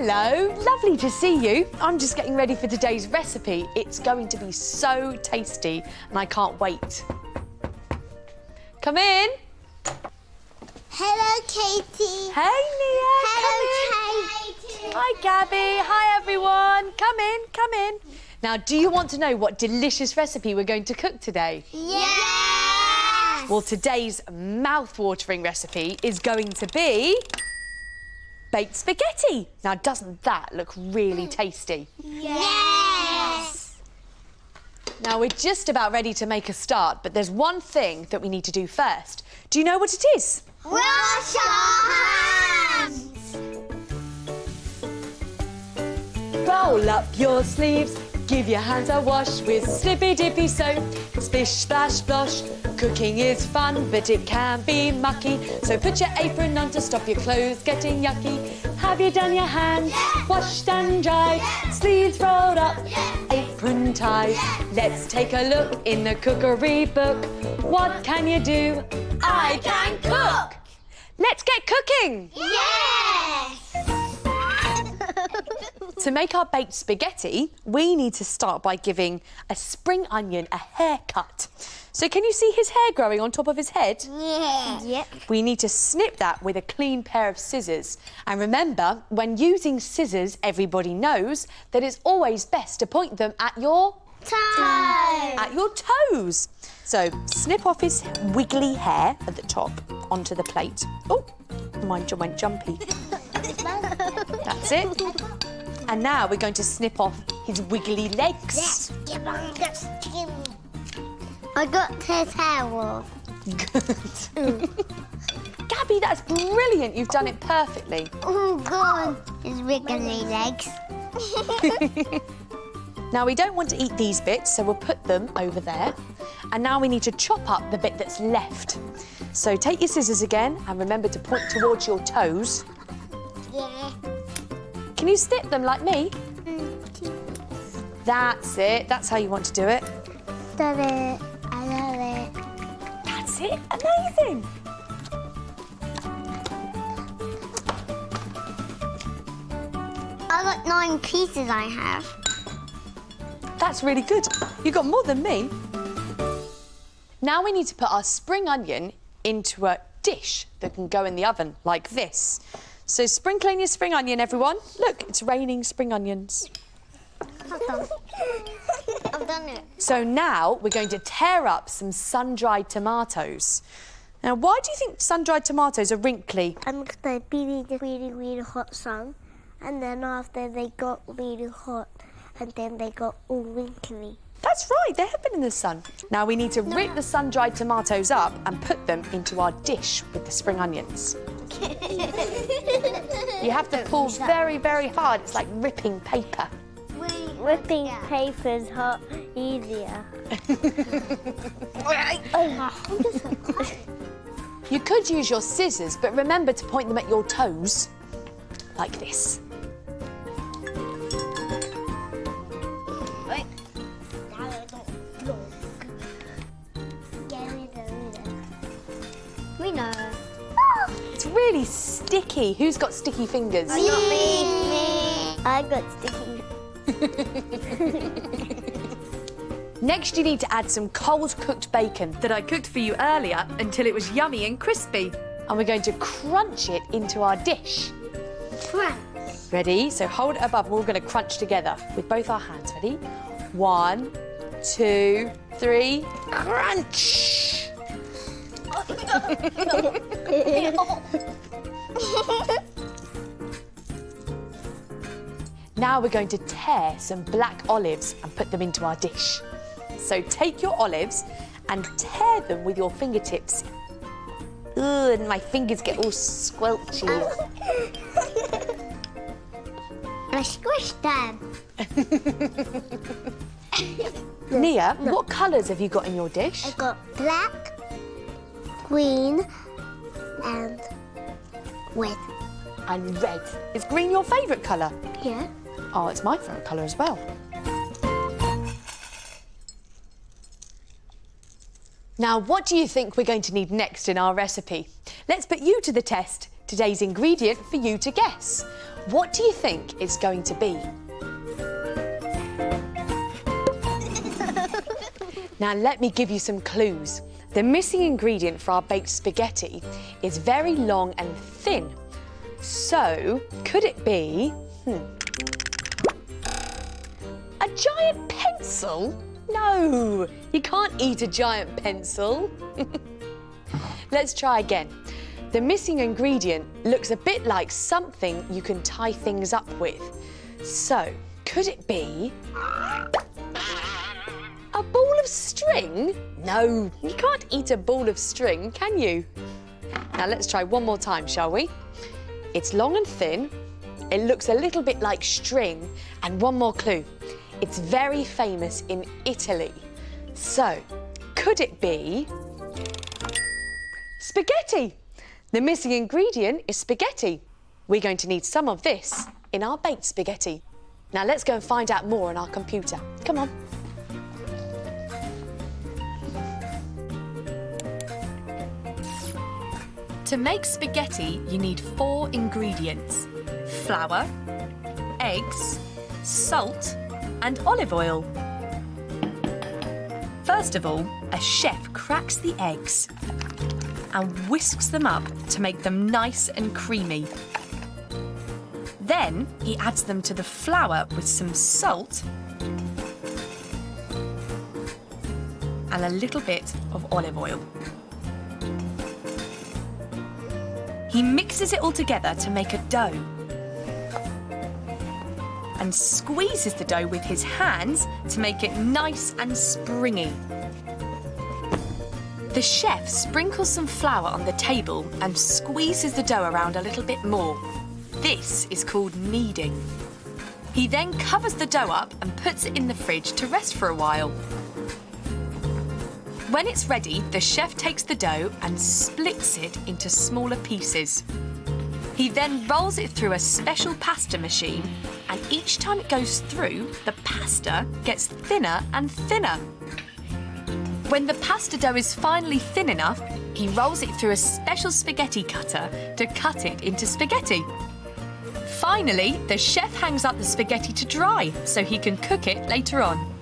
Hello, lovely to see you. I'm just getting ready for today's recipe. It's going to be so tasty and I can't wait. Come in. Hello, Katie. Hey, Nia. Hello, Katie. Hi, Gabby. Hi, everyone. Come in, come in. Now, do you want to know what delicious recipe we're going to cook today? Yes! Well, today's mouth-watering recipe is going to be baked spaghetti. Now, doesn't that look really tasty? Yes! Now, we're just about ready to make a start, but there's one thing that we need to do first. Do you know what it is? Wash our hands! Roll up your sleeves, give your hands a wash with slippy dippy soap. Splish, splash, splosh. Cooking is fun, but it can be mucky. So put your apron on to stop your clothes getting yucky. Have you done your hands? Yeah. Washed and dried. Yeah. Sleeves rolled up, Yeah. apron tied. Yeah. Let's take a look in the cookery book. What can you do? I can cook! Let's get cooking! Yes! To make our baked spaghetti, we need to start by giving a spring onion a haircut. So can you see his hair growing on top of his head? Yeah. Yep. We need to snip that with a clean pair of scissors. And remember, when using scissors, everybody knows that it's always best to point them at your toes. So snip off his wiggly hair at the top onto the plate. Oh, mine went jumpy. That's it. And now we're going to snip off his wiggly legs. Yes. I got his hair off. Good. Gabby, that's brilliant. You've done it perfectly. Oh, God. His wiggly legs. Now, we don't want to eat these bits, so we'll put them over there. And now we need to chop up the bit that's left. So take your scissors again and remember to point towards your toes. Yeah. Can you snip them like me? That's it. That's how you want to do it. Love it. I love it. That's it. Amazing. I got 9 pieces I have. That's really good. You got more than me. Now we need to put our spring onion into a dish that can go in the oven like this. So sprinkle in your spring onion, everyone. Look, it's raining spring onions. I've done it. So now we're going to tear up some sun-dried tomatoes. Now, why do you think sun-dried tomatoes are wrinkly? Because they've been in the really, really hot sun. And then after they got really hot, and then they got all wrinkly. That's right, they have been in the sun. Now we need to rip the sun-dried tomatoes up and put them into our dish with the spring onions. You have to pull very, very hard. It's like ripping paper. Ripping paper's hot easier. You could use your scissors, but remember to point them at your toes, like this. We know. It's really sticky. Who's got sticky fingers? Not me. I got sticky. Next, you need to add some cold cooked bacon that I cooked for you earlier until it was yummy and crispy. And we're going to crunch it into our dish. Crunch. Ready? So hold it above. We're all going to crunch together with both our hands. Ready? 1, 2, 3, crunch! Now we're going to tear some black olives and put them into our dish. So take your olives and tear them with your fingertips. Ugh, and my fingers get all squelchy. I squished them. Nia, what colours have you got in your dish? I got black, green, and red. And red. Is green your favourite colour? Yeah. Oh, it's my favourite colour as well. Now, what do you think we're going to need next in our recipe? Let's put you to the test. today's ingredient for you to guess. What do you think it's going to be? Now, let me give you some clues. The missing ingredient for our baked spaghetti is very long and thin. So, could it be... a giant pencil? No, you can't eat a giant pencil. Let's try again. The missing ingredient looks a bit like something you can tie things up with. So, could it be... a ball of string? No, you can't eat a ball of string, can you? Now let's try one more time, shall we? It's long and thin, it looks a little bit like string, and one more clue. It's very famous in Italy. So, could it be... spaghetti? The missing ingredient is spaghetti. We're going to need some of this in our baked spaghetti. Now let's go and find out more on our computer. Come on. To make spaghetti, you need 4 ingredients: flour, eggs, salt, and olive oil. First of all, a chef cracks the eggs and whisks them up to make them nice and creamy. Then he adds them to the flour with some salt and a little bit of olive oil. He mixes it all together to make a dough and squeezes the dough with his hands to make it nice and springy. The chef sprinkles some flour on the table and squeezes the dough around a little bit more. This is called kneading. He then covers the dough up and puts it in the fridge to rest for a while. When it's ready, the chef takes the dough and splits it into smaller pieces. He then rolls it through a special pasta machine, and each time it goes through, the pasta gets thinner and thinner. When the pasta dough is finally thin enough, he rolls it through a special spaghetti cutter to cut it into spaghetti. Finally, the chef hangs up the spaghetti to dry so he can cook it later on.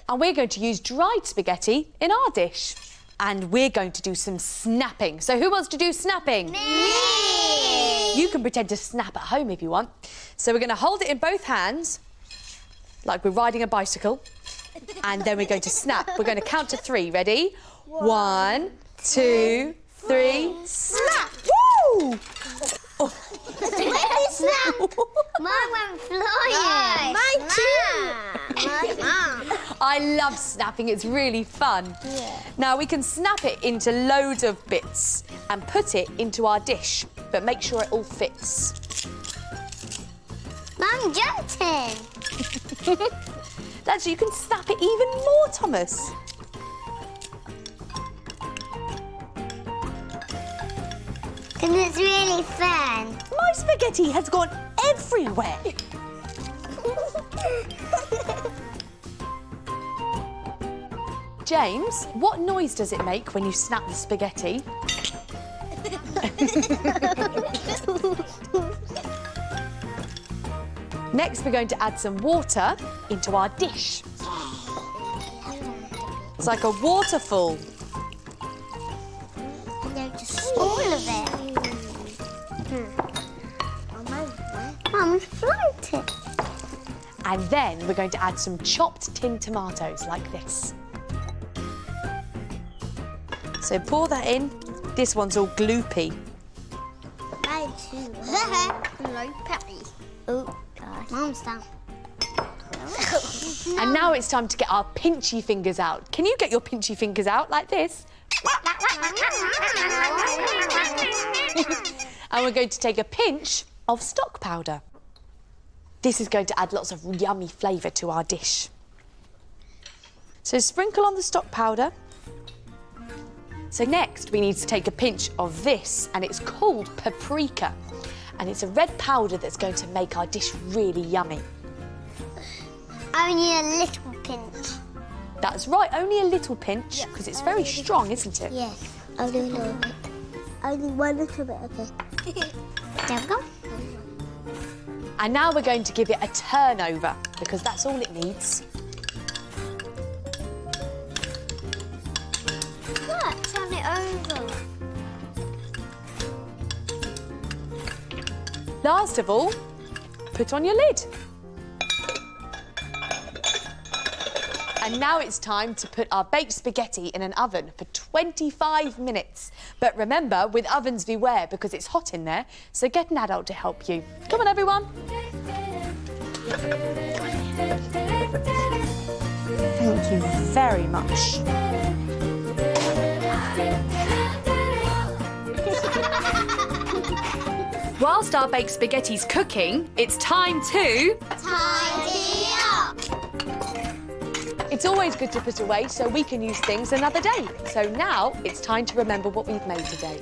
And we're going to use dried spaghetti in our dish. And we're going to do some snapping. So who wants to do snapping? Me! You can pretend to snap at home if you want. So we're going to hold it in both hands, like we're riding a bicycle. And then we're going to snap. We're going to count to 3. Ready? 1, 2, 3, snap! Woo! Snap! Mine went flying. Mine too. I love snapping, it's really fun. Yeah. Now we can snap it into loads of bits and put it into our dish, but make sure it all fits. Mum jumped in. That's, you can snap it even more, Thomas. And it's really fun. My spaghetti has gone everywhere. James, what noise does it make when you snap the spaghetti? Next, we're going to add some water into our dish. It's like a waterfall. Just all of it. Mum's floating. And then we're going to add some chopped tinned tomatoes like this. So pour that in. This one's all gloopy. Mine too. Gloopy. Oh, gosh. Mum's down. And now it's time to get our pinchy fingers out. Can you get your pinchy fingers out like this? And we're going to take a pinch of stock powder. This is going to add lots of yummy flavour to our dish. So sprinkle on the stock powder. So next we need to take a pinch of this, and it's called paprika. And it's a red powder that's going to make our dish really yummy. Only a little pinch. That's right, only a little pinch, because it's very strong, isn't it? Yes. Only a little bit. Only one little bit, okay. There we go. And now we're going to give it a turnover because that's all it needs. Look, turn it over. Last of all, put on your lid. And now it's time to put our baked spaghetti in an oven for 25 minutes. But remember, with ovens beware because it's hot in there, so get an adult to help you. Come on, everyone. Thank you very much. Whilst our baked spaghetti's cooking, it's time to... Tidy up! It's always good to put away so we can use things another day. So now it's time to remember what we've made today.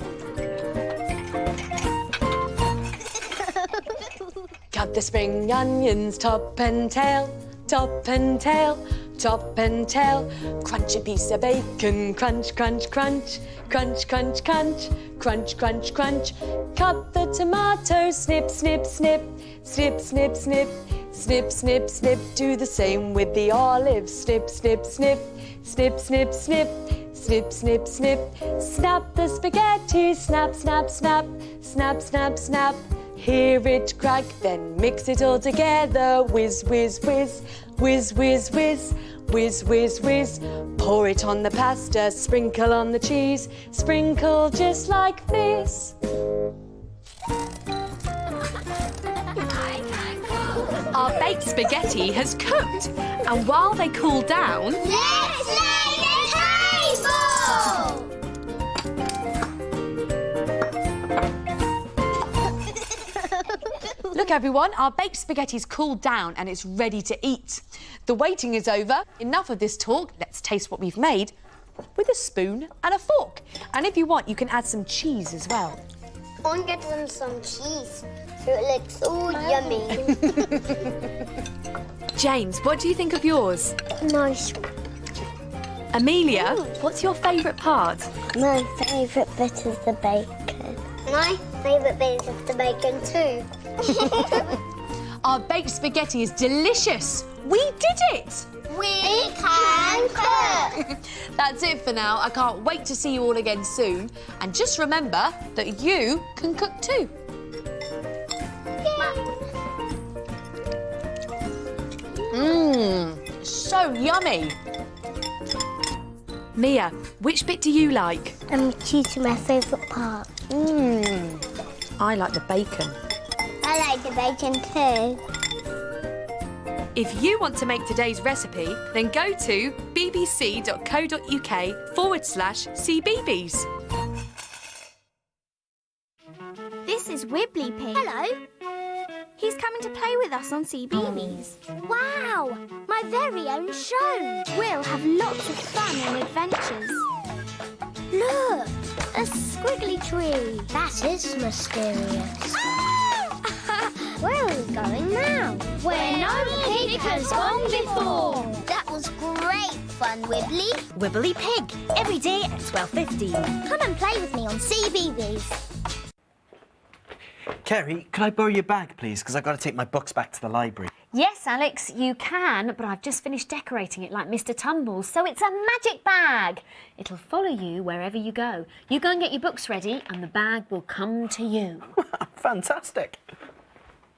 Cut the spring onions, top and tail, top and tail, top and tail. Crunch a piece of bacon, crunch, crunch, crunch, crunch, crunch, crunch, crunch, crunch, crunch. Cut the tomato, snip, snip, snip, snip, snip, snip, snip, snip, snip. Do the same with the olives, snip, snip, snip, snip, snip, snip, snip, snip, snip. Snap the spaghetti, snap, snap, snap, snap, snap, snap. Hear it crack, then mix it all together. Whiz, whiz, whiz, whiz, whiz, whiz, whiz, whiz, whiz. Pour it on the pasta, sprinkle on the cheese, sprinkle just like this. Our baked spaghetti has cooked, and while they cool down... Let's lay the table! Look, everyone, our baked spaghetti's cooled down and it's ready to eat. The waiting is over. Enough of this talk. Let's taste what we've made with a spoon and a fork. And if you want, you can add some cheese as well. I'm getting some cheese, so it looks all yummy. James, what do you think of yours? Nice. Amelia, what's your favourite part? My favourite bit is the bacon. My favourite bit is the bacon too. Our baked spaghetti is delicious. We did it! We can cook! That's it for now. I can't wait to see you all again soon. And just remember that you can cook too. Mmm, so yummy. Mia, which bit do you like? Cheese is my favourite part. I like the bacon. I like the bacon too. If you want to make today's recipe, then go to bbc.co.uk/CBeebies. This is Wibbly Pig. Hello. He's coming to play with us on CBeebies. Wow, my very own show. We'll have lots of fun and adventures. Look, a squiggly tree. That is mysterious. Where are we going now? Where no pig has gone before. That was great fun, Wibbly. Wibbly Pig, every day at 12:15. Come and play with me on CBeebies. Kerry, can I borrow your bag, please? Because I've got to take my books back to the library. Yes, Alex, you can, but I've just finished decorating it like Mr. Tumbles, so it's a magic bag. It'll follow you wherever you go. You go and get your books ready and the bag will come to you. Fantastic.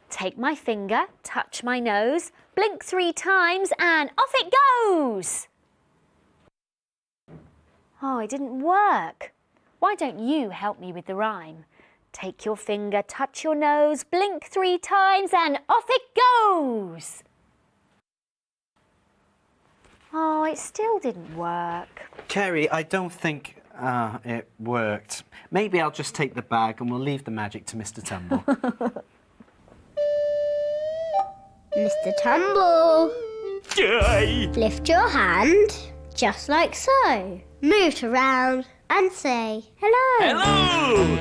Take my finger, touch my nose, blink 3 times and off it goes! Oh, it didn't work. Why don't you help me with the rhyme? Take your finger, touch your nose, blink 3 times and off it goes! Oh, it still didn't work. Kerry, I don't think it worked. Maybe I'll just take the bag and we'll leave the magic to Mr. Tumble. Mr. Tumble. Lift your hand, just like so. Move it around and say hello. Hello!